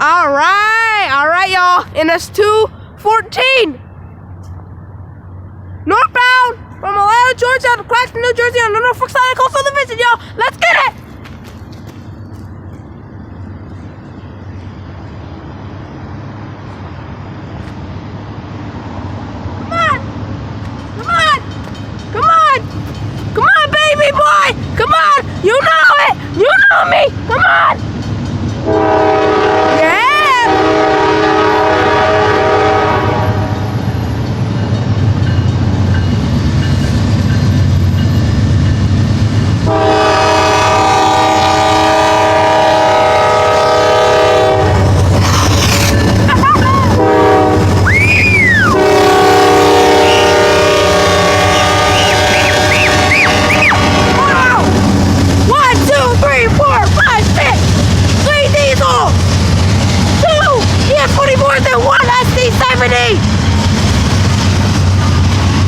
Alright, y'all. And it's 2:14. Northbound from Atlanta, Georgia to Claxton, New Jersey on the Norfolk side of the Coastal Division, y'all. Let's get it! Come on, baby boy! Come on! You know it! You know me! Come on! Yeah!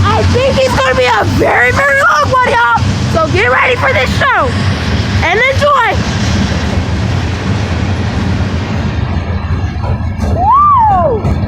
I think it's going to be a very, very long one, y'all. So get ready for this show and enjoy. Woo!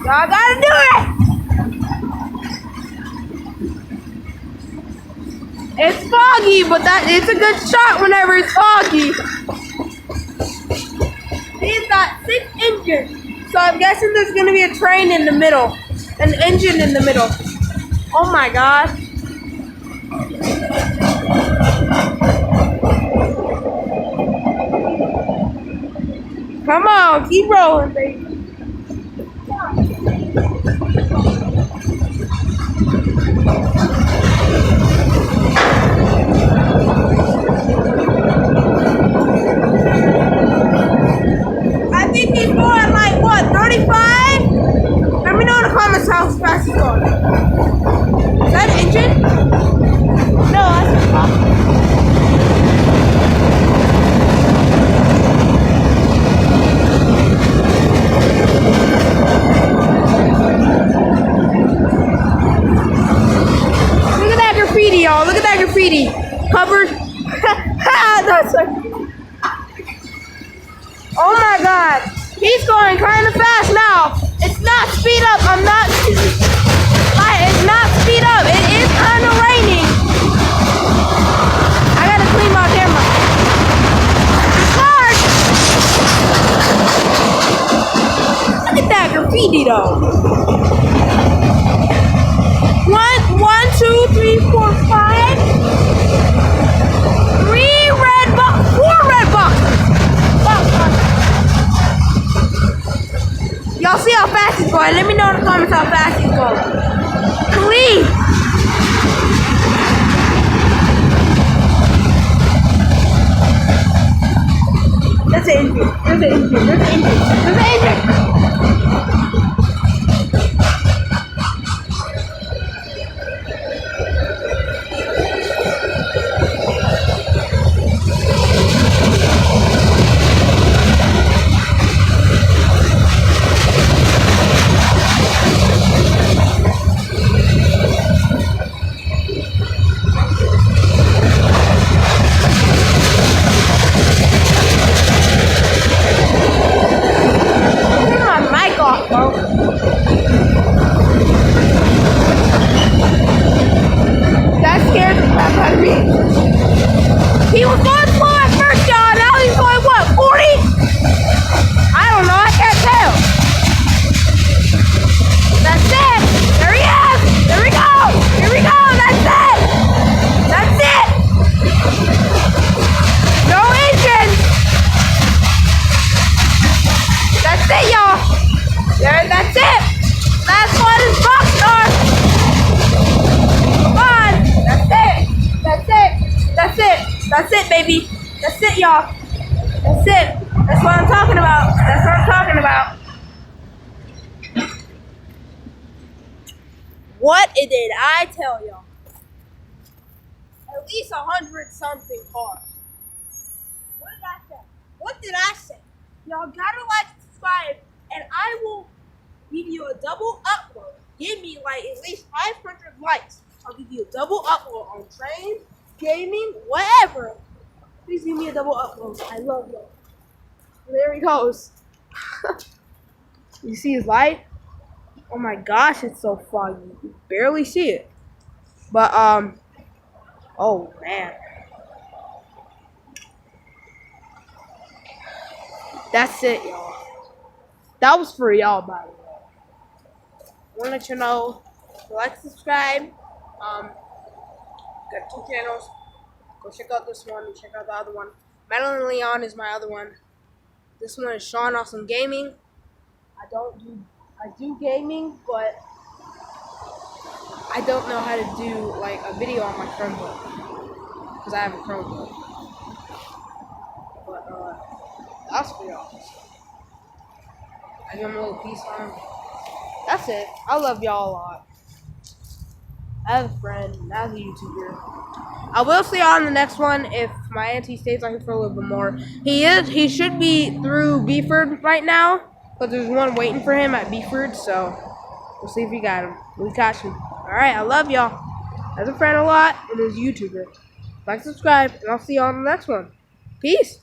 Y'all gotta do it! It's foggy, but it's a good shot whenever it's foggy. He's got 6 engines, so I'm guessing there's gonna be a train in the middle, an engine in the middle. Oh my god. Come on, keep rolling, baby. I think he's going like what, 35? Let me know in the comments how fast he's going. Is that an engine? No, that's a car. Y'all, look at that graffiti. Covered. That's like, oh my god. He's going kind of fast now. It's not speed up. It's not speed up. It is kind of raining. I gotta clean my camera. Look at that graffiti though. 1, 2, 3, 4, 5. 3 red boxes. 4 red boxes. Y'all see how fast he's going? Let me know in the comments how fast he's going. Please. That's an engine. There's an engine. There's an engine. There's an engine. That scared the crap out of me. He was going slow at first, y'all. Now he's going what, 40? I don't know. I can't tell. That's it. There he is. There we go. Here we go. That's it. That's it. That's it, baby. That's it, y'all. That's it. That's what I'm talking about. That's what I'm talking about. What did I tell y'all? At least 100 something cars. What did I say? What did I say? Y'all gotta like, subscribe, and I will give you a double upload. Give me like at least 500 likes. I'll give you a double upload on train, gaming, whatever. Please give me a double upload. I love you. There he goes. You see his light? Oh my gosh, it's so foggy. You can barely see it. But oh man. That's it, y'all. That was for y'all, by the way. I want to let you know, like, subscribe. Got 2 channels. Go check out this one and check out the other one. Madeline Leon is my other one. This one is Sean Awesome Gaming. I do gaming, but I don't know how to do like a video on my Chromebook because I have a Chromebook. But that's for y'all. I give him a little peace sign. That's it. I love y'all a lot. I have a friend, as a YouTuber. I will see y'all on the next one if my auntie stays on here for a little bit more. He should be through Beeford right now, but there's one waiting for him at Beeford, so we'll see if we got him. We got him. Alright, I love y'all. As a friend a lot, and as a YouTuber. Like, subscribe, and I'll see y'all on the next one. Peace.